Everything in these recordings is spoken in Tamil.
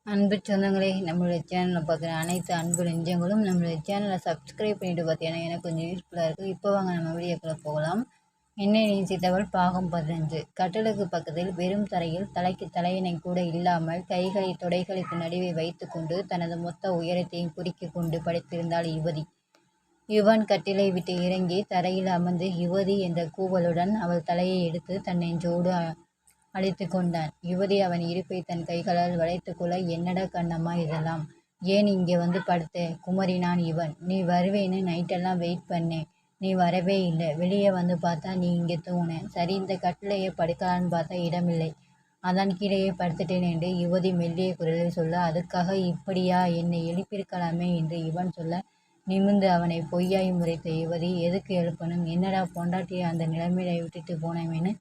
அன்பு சொந்தங்களே, நம்மளுடைய சேனலில் பார்க்குற அனைத்து அன்பு நெஞ்சங்களும் நம்மளுடைய சேனலை சப்ஸ்கிரைப் பண்ணிட்டு பார்த்தீங்கன்னா எனக்கு கொஞ்சம் யூஸ்ஃபுல்லாக இருக்குது. இப்போ வாங்க நம்ம வீடியோக்குள்ளே போகலாம். என்னை நேசித்தவள் பாகம் 15. கட்டிலுக்கு பக்கத்தில் வெறும் தரையில் தலைக்கு தலையணை கூட இல்லாமல் கைகளை தொடைகளுக்கு நடுவே வைத்துக்கொண்டு தனது மொத்த உயரத்தையும் குறிக்கிக் கொண்டு படுத்திருந்தாள் யுவதி. யுவன் கட்டிலை விட்டு இறங்கி தரையில் அமர்ந்து யுவதி என்ற கூவலுடன் அவள் தலையை எடுத்து தன் நெஞ்சோடு அழைத்து கொண்டான். யுவதி அவன் இடுப்பை தன் கைகளால் வளைத்து கொள்ள, என்னடா கண்ணம்மா இதெல்லாம், ஏன் இங்கே வந்து படுத்த, குமரினான் இவன். நீ வருவேன்னு நைட்டெல்லாம் வெயிட் பண்ணேன், நீ வரவே இல்லை. வெளியே வந்து பார்த்தா நீ இங்கே தூங்கினேன். சரி, இந்த கட்டிலையே படுக்கலான்னு பார்த்தா இடமில்லை, அதான் கீழேயே படுத்துட்டேன் என்று யுவதி மெல்லிய குரலில் சொல்ல, அதுக்காக இப்படியா என்னை எழுப்பியிருக்கலாமே என்று இவன் சொல்ல, நிமிர்ந்து அவனை பொய்யாய் முறைத்த யுவதி, எதுக்கு எழுப்பணும், என்னடா பொண்டாட்டியை அந்த நிலைமையில விட்டுட்டு போனேன்னு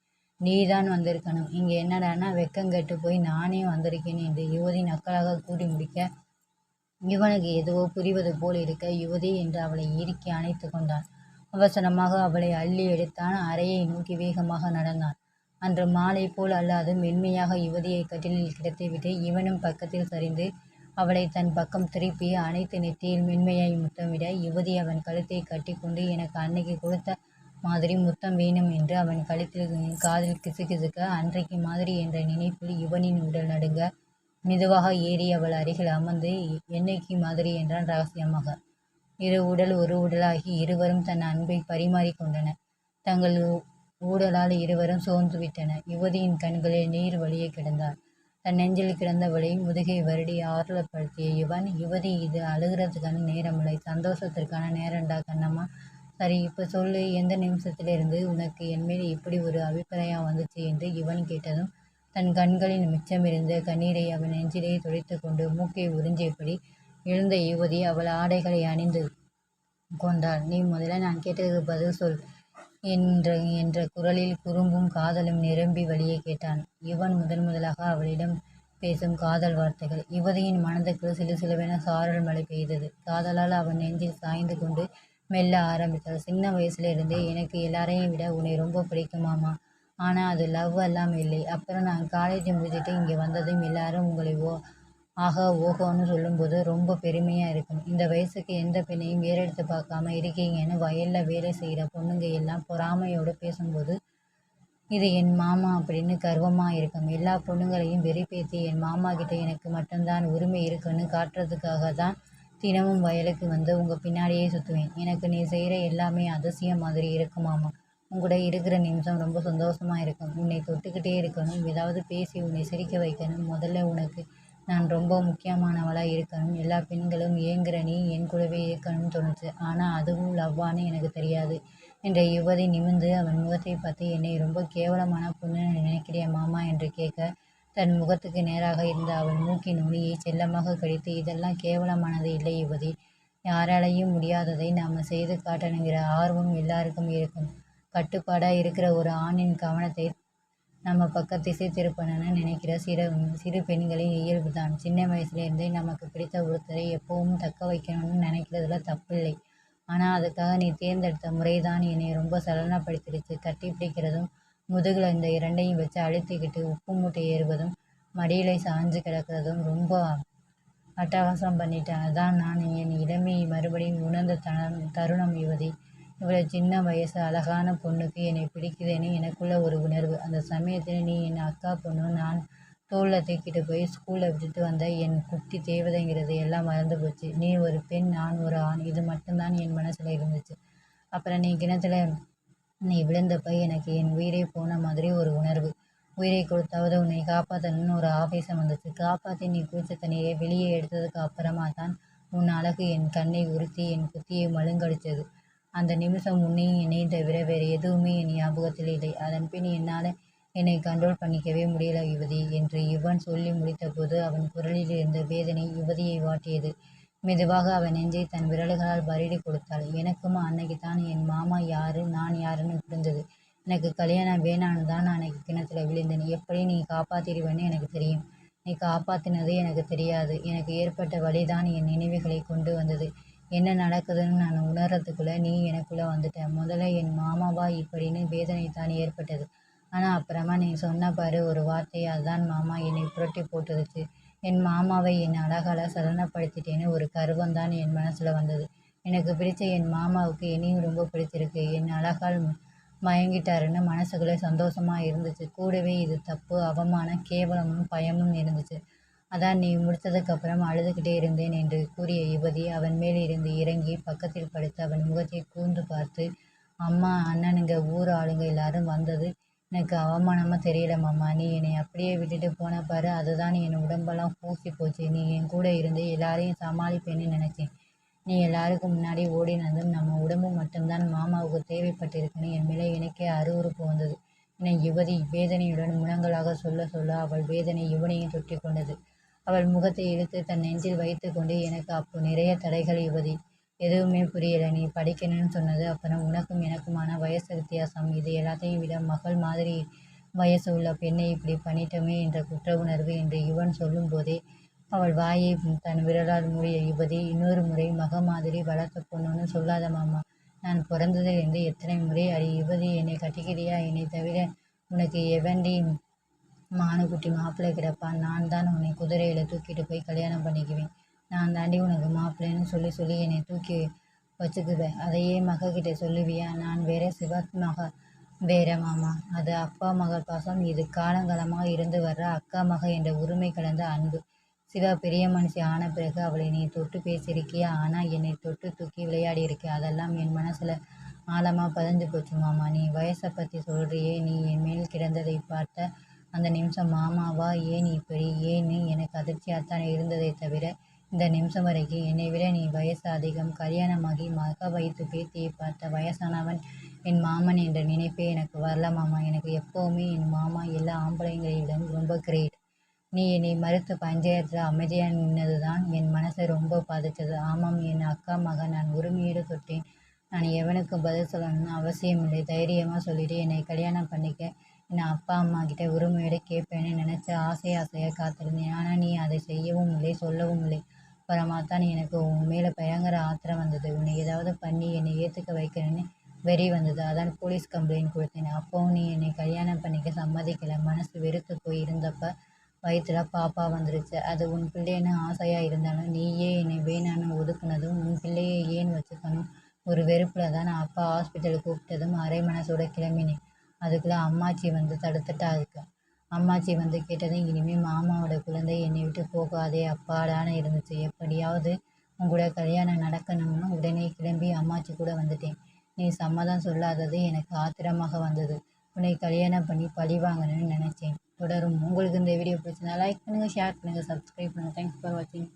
நீதான் வந்திருக்கணும், இங்கே என்னடானா வெக்கங்கெட்டு போய் நானே வந்திருக்கேன் என்று யுவதி நக்கலாக கூடி முடிக்க, இவனுக்கு எதுவோ புரிவது போல் இருக்க யுவதி என்று அவளை இறுக்கி அணைத்து கொண்டான். அவசரமாக அவளை அள்ளி எடுத்தான். அறையை நோக்கி வேகமாக நடந்தான். அன்று மாலை போல் அல்லாது மென்மையாக யுவதியை கட்டிலில் கிடத்திவிட்டு இவனும் பக்கத்தில் சரிந்து அவளை தன் பக்கம் திருப்பி அனைத்து நெத்தியில் மென்மையாய் முத்தமிட, யுவதி அவன் கழுத்தை கட்டி கொண்டு, எனக்கு அன்னைக்கு கொடுத்த மாதிரி முத்தம் வேணும் என்று அவன் காதில் கிசுகிசுக்க, அன்றைக்கு மாதிரி என்ற நினைப்பில் யுவனின் உடல் நடுங்க மெதுவாக ஏறி அவள் அருகில் அமர்ந்து, என்னைக்கு மாதிரி என்றான் ரகசியமாக. இரு உடல் ஒரு உடலாகி இருவரும் தன் அன்பை பரிமாறி கொண்டனர். தங்கள் ஊடலால் இருவரும் சோர்ந்து விட்டனர். யுவதியின் கண்களில் நீர் வழியே கிடந்தார். தன் நெஞ்சில் கிடந்தவளை முதுகை வருடி ஆறுதல்படுத்திய இவன், யுவதி, இது அழுகிறதுக்கான நேரமில்லை, சந்தோஷத்திற்கான நேரம்டா கண்ணம்மா. சரி, இப்போ சொல்லு, எந்த நிமிஷத்திலிருந்து உனக்கு என்மேல் இப்படி ஒரு அபிப்பிராயம் வந்துச்சு என்று இவன் கேட்டதும் தன் கண்களில் மிச்சமிருந்த கண்ணீரை அவன் நெஞ்சிலே துடைத்து கொண்டு மூக்கை உறிஞ்சியபடி எழுந்த யுவதி அவள் ஆடைகளை அணிந்து கொண்டாள். நீ முதல்ல நான் கேட்டதுக்கு பதில் சொல் என்ற குரலில் குறும்பும் காதலும் நிரம்பி வழியே கேட்டான் இவன். முதலாக அவளிடம் பேசும் காதல் வார்த்தைகள். யுவதியின் மனதுக்குள் சிலு சிலுவென சாரல் மழை பெய்தது. காதலால் அவன் நெஞ்சில் சாய்ந்து கொண்டு மெல்ல ஆரம்பித்தாள். சின்ன வயசுலேருந்தே எனக்கு எல்லாரையும் விட உன்னை ரொம்ப பிடிக்குமாமா, ஆனால் அது லவ் எல்லாம் இல்லை. அப்புறம் நான் காலேஜ் முடிச்சுட்டு இங்கே வந்ததும் எல்லாரும் உங்களை ஆகா ஓகோன்னு சொல்லும்போது ரொம்ப பெருமையாக இருக்கும். இந்த வயசுக்கு எந்த பெண்ணையும் வேறெடுத்து பார்க்காம இருக்கீங்கன்னு வயலில் வேலை செய்கிற பொண்ணுங்க எல்லாம் பொறாமையோடு பேசும்போது இது என் மாமா அப்படின்னு கர்வமாக இருக்கும். எல்லா பொண்ணுங்களையும் வெறிப்பேற்றி என் மாமா கிட்ட எனக்கு மட்டும்தான் உரிமை இருக்குன்னு காட்டுறதுக்காக தான் தினமும் வயலுக்கு வந்து உங்கள் பின்னாடியே சுற்றுவேன். எனக்கு நீ செய்கிற எல்லாமே அதிசயம் மாதிரி இருக்குமாமா. உங்கூட இருக்கிற நிமிஷம் ரொம்ப சந்தோஷமாக இருக்கும். உன்னை தொட்டுக்கிட்டே இருக்கணும், ஏதாவது பேசி உன்னை சிரிக்க வைக்கணும். முதல்ல உனக்கு நான் ரொம்ப முக்கியமானவளாக இருக்கணும். எல்லா பெண்களும் ஏங்குற நீ என் கூடவே இருக்கணும்னு தோணுச்சு. ஆனால் அதுவும் லவ்வான்னு எனக்கு தெரியாது என்ற யுவதி நிமிர்ந்து அவன் முகத்தை பார்த்து, என்னை ரொம்ப கேவலமான பொண்ணுன்னு நினைக்கிறியா மாமா என்று கேட்க, தன் முகத்துக்கு நேராக இருந்த அவன் மூக்கின் நுனியை செல்லமாக கடித்து, இதெல்லாம் கேவலமானது இல்லை யுவதி, யாராலையும் முடியாததை நாம் செய்து காட்டணுங்கிற ஆர்வம் எல்லாருக்கும் இருக்கும். கட்டுப்பாடாக இருக்கிற ஒரு ஆணின் கவனத்தை நம்ம பக்கம் திசை திருப்பணும்னு நினைக்கிற சிறு பெண்களின் இயல்பு தான். சின்ன வயசுலேருந்தே நமக்கு பிடித்த ஒருத்தரை எப்பவும் தக்க வைக்கணும்னு நினைக்கிறதுல தப்பில்லை. ஆனால் அதுக்காக நீ தேர்ந்தெடுத்த முறைதான் என்னை ரொம்ப சலனப்படுத்திடுச்சு. கட்டி பிடிக்கிறதும் முதுகில் இந்த இரண்டையும் வச்சு அழுத்திக்கிட்டு உப்பு மூட்டை ஏறுவதும் மடியிலை சாஞ்சு கிடக்கிறதும் ரொம்ப அட்டகாசம் பண்ணிட்டேன். அதான் நான் என் இளமையை மறுபடியும் உணர்ந்த தருணம் யுவதி. இவ்வளோ சின்ன வயசு அழகான பொண்ணுக்கு என்னை பிடிக்குதுன்னு எனக்குள்ள ஒரு உணர்வு. அந்த சமயத்தில் நீ என் அக்கா பொண்ணு, நான் தோளில் தூக்கிட்டு போய் ஸ்கூலில் விட்டுட்டு வந்த என் குட்டி தேவதைங்கிறது எல்லாம் மறந்து போச்சு. நீ ஒரு பெண், நான் ஒரு ஆண், இது மட்டும்தான் என் மனசில் இருந்துச்சு. அப்புறம் நீ கிணத்துல நீ விழுந்தப்ப எனக்கு என் உயிரே போன மாதிரி ஒரு உணர்வு. உயிரை கொடுத்தாவது உன்னை காப்பாற்றணும்னு ஒரு ஆவேசம் வந்துச்சு. காப்பாற்றி நீ குளிச்ச தண்ணியை வெளியே எடுத்ததுக்கு அப்புறமா தான் உன் அழகு என் கண்ணை உறுத்தி என் குத்தியை மழுங்கடிச்சது. அந்த நிமிஷம் உன்னையும் என்னையும் தவிர வேறு எதுவுமே என் ஞாபகத்தில் இல்லை. அதன் பின் என்னால் என்னை கண்ட்ரோல் பண்ணிக்கவே முடியல யுவதி என்று இவன் சொல்லி முடித்தபோது அவன் குரலில் இருந்த வேதனை யுவதியை வாட்டியது. மெதுவாக அவன் நெஞ்சை தன் விரல்களால் வருடி கொடுத்தாள். எனக்கும் அன்னைக்கு தான் என் மாமா யாரு, நான் யாருன்னு புரிஞ்சது. எனக்கு கல்யாணம் வேணான்னு தான் நான் அன்னைக்கு கிணத்துல விழுந்தேன். எப்படி நீ காப்பாற்றிடுவேன்னு எனக்கு தெரியும். நீ காப்பாற்றினது எனக்கு தெரியாது. எனக்கு ஏற்பட்ட வழிதான் என் நினைவுகளை கொண்டு வந்தது. என்ன நடக்குதுன்னு நான் உணர்றதுக்குள்ளே நீ எனக்குள்ளே வந்துட்ட. முதல்ல என் மாமாவா இப்படின்னு வேதனை தான் ஏற்பட்டது. ஆனால் அப்புறமா நீ சொன்ன பாரு ஒரு வார்த்தை, அதுதான் மாமா என்னை புரட்டி போட்டுருச்சு. என் மாமாவை என் அழகால சலனப்படுத்திட்டேன்னு ஒரு கர்வம்தான் என் மனசில் வந்தது. எனக்கு பிடிச்ச என் மாமாவுக்கு என்னையும் ரொம்ப பிடிச்சிருக்கு. என் அழகால் மயங்கிட்டாருன்னு மனசுக்குள்ளே சந்தோஷமாக இருந்துச்சு. கூடவே இது தப்பு, அவமானம், கேவலமும் பயமும் இருந்துச்சு. அதான் நீ முடித்ததுக்கப்புறம் அழுதுகிட்டே இருந்தேன் என்று கூறிய யுவதி அவன் மேல் இருந்து இறங்கி பக்கத்தில் படுத்து அவன் முகத்தை கூர்ந்து பார்த்து, அம்மா, அண்ணனுங்க, ஊர் ஆளுங்க எல்லாரும் வந்தது எனக்கு அவமானமாக தெரியல மாமா. நீ என்னை அப்படியே விட்டுட்டு போன பாரு, அதுதான் என் உடம்பெல்லாம் பூசி போச்சு. நீ என் கூட இருந்து எல்லாரையும் சமாளிப்பேன்னு நினச்சேன். நீ எல்லாருக்கும் முன்னாடி ஓடினதும் நம்ம உடம்பு மட்டும்தான் மாமாவுக்கு தேவைப்பட்டிருக்குன்னு என் மேலே எனக்கே அருவருப்பு வந்தது என யுவதி வேதனையுடன் முழங்கலாக சொல்ல சொல்ல அவள் வேதனை யுவனையும் தொற்றி கொண்டது. அவள் முகத்தை இழுத்து தன் நெஞ்சில் வைத்து கொண்டு, எனக்கு அப்போ நிறைய தடைகள் யுவதி. எதுவுமே புரியலை. நீ படிக்கணும்னு சொன்னது, அப்புறம் உனக்கும் எனக்குமான வயசு வித்தியாசம், இது எல்லாத்தையும் விட மகள் மாதிரி வயசு உள்ள பெண்ணை இப்படி பண்ணிட்டோமே என்ற குற்ற உணர்வு என்று யுவன் சொல்லும் போதே அவள் வாயை தன் விரலால் மூடிய யுவதி இன்னொரு முறை மக மாதிரி வளர்த்த பொண்ணுன்னு சொல்லாத மாமா. நான் பிறந்ததிலிருந்து எத்தனை முறை அடி யுவதி என்னை கட்டிக்கிறியா? என்னை தவிர உனக்கு எவண்டி மானுக்குட்டி மாப்பிள்ளை கிடப்பான்? நான் தான் உன்னை குதிரையில் தூக்கிட்டு போய் கல்யாணம் பண்ணிக்குவேன். நான் தாண்டி உனக்கு மாப்பிள்ளைன்னு சொல்லி சொல்லி என்னை தூக்கி வச்சுக்குவேன். அதையே மகக்கிட்ட சொல்லுவியா? நான் வேற, சிவத் மக வேற மாமா. அது அப்பா மகள் பாசம். இது காலங்காலமாக இருந்து வர்ற அக்கா மக என்ற உரிமை கலந்த அன்பு. சிவா பெரிய மனுஷி ஆன பிறகு அவளை நீ தொட்டு பேசியிருக்கியா? ஆனால் என்னை தொட்டு தூக்கி விளையாடி இருக்க. அதெல்லாம் என் மனசில் ஆழமாக பதிஞ்சு போச்சு மாமா. நீ வயசை பற்றி சொல்கிறியே, நீ என் மேல் கிடந்ததை பார்த்த அந்த நிமிஷம் மாமாவா ஏன் இப்படி ஏன்னு எனக்கு அதிர்ச்சியாகத்தான் இருந்ததை தவிர, இந்த நிமிஷம் வரைக்கும் என்னை விட நீ வயசு அதிகம், கல்யாணமாகி மக வயிற்று பேத்தியை பார்த்த வயசானவன் என் மாமன் என்ற நினைப்பே எனக்கு வரல மாமா. எனக்கு எப்போவுமே என் மாமா எல்லா ஆம்பளைங்களிடம் ரொம்ப கிரேட். நீ என்னை மறுத்து பஞ்சாயத்தில் அமைதியாக நின்னது தான் என் மனசை ரொம்ப பாதித்தது. ஆமாம், என் அக்கா மகன், நான் உரிமையோடு தொட்டேன். நான் எவனுக்கும் பதில் சொல்லணும்னு அவசியமில்லை. தைரியமாக சொல்லிவிட்டு என்னை கல்யாணம் பண்ணிக்க என் அப்பா அம்மா கிட்ட உரிமையோடு கேட்பேன்னு நினச்சி ஆசையாக காத்திருந்தேன். ஆனால் நீ அதை செய்யவும் இல்லை, சொல்லவும் இல்லை. அப்புறமா தான் எனக்கு உன் மேலே பயங்கர ஆத்திரம் வந்தது. உன்னை ஏதாவது பண்ணி என்னை ஏற்றுக்க வைக்கணும்னு வெறி வந்தது. அதான் போலீஸ் கம்ப்ளைண்ட் கொடுத்தேன். அப்போவும் நீ என்னை கல்யாணம் பண்ணிக்க சம்மதிக்கலை. மனசு வெறுத்து போய் இருந்தப்ப வயிற்றுல பாப்பா வந்துருச்சு. அது உன் பிள்ளைன்னு ஆசையாக இருந்தாலும் நீயே என்னை வேணான்னு ஒதுக்குனதும், உன் பிள்ளையை ஏன் வச்சுக்கணும் ஒரு வெறுப்பில் தான் அப்பா ஹாஸ்பிட்டலுக்கு கூப்பிட்டதும் அரை மனசோட கிளம்பினேன். அதுக்குள்ளே அம்மாச்சி வந்து தடுத்துட்டா இருக்கு. அம்மாச்சி வந்து கேட்டதும் இனிமேல் மாமாவோட குழந்தை என்னை விட்டு போகாதே அப்பாடான்னு இருந்துச்சு. எப்படியாவது உங்கூட கல்யாணம் நடக்கணும்னு உடனே கிளம்பி அம்மாச்சி கூட வந்துட்டேன். நீ சம்மதம் சொல்லாதது எனக்கு ஆத்திரமாக வந்தது. உன்னை கல்யாணம் பண்ணி பழி வாங்கணும்னு நினச்சேன். தொடரும். உங்களுக்கு இந்த வீடியோ பிடிச்சிருந்தா லைக் பண்ணுங்கள், ஷேர் பண்ணுங்கள், சப்ஸ்கிரைப் பண்ணுங்கள். தேங்க்ஸ் ஃபார் வாட்சிங்.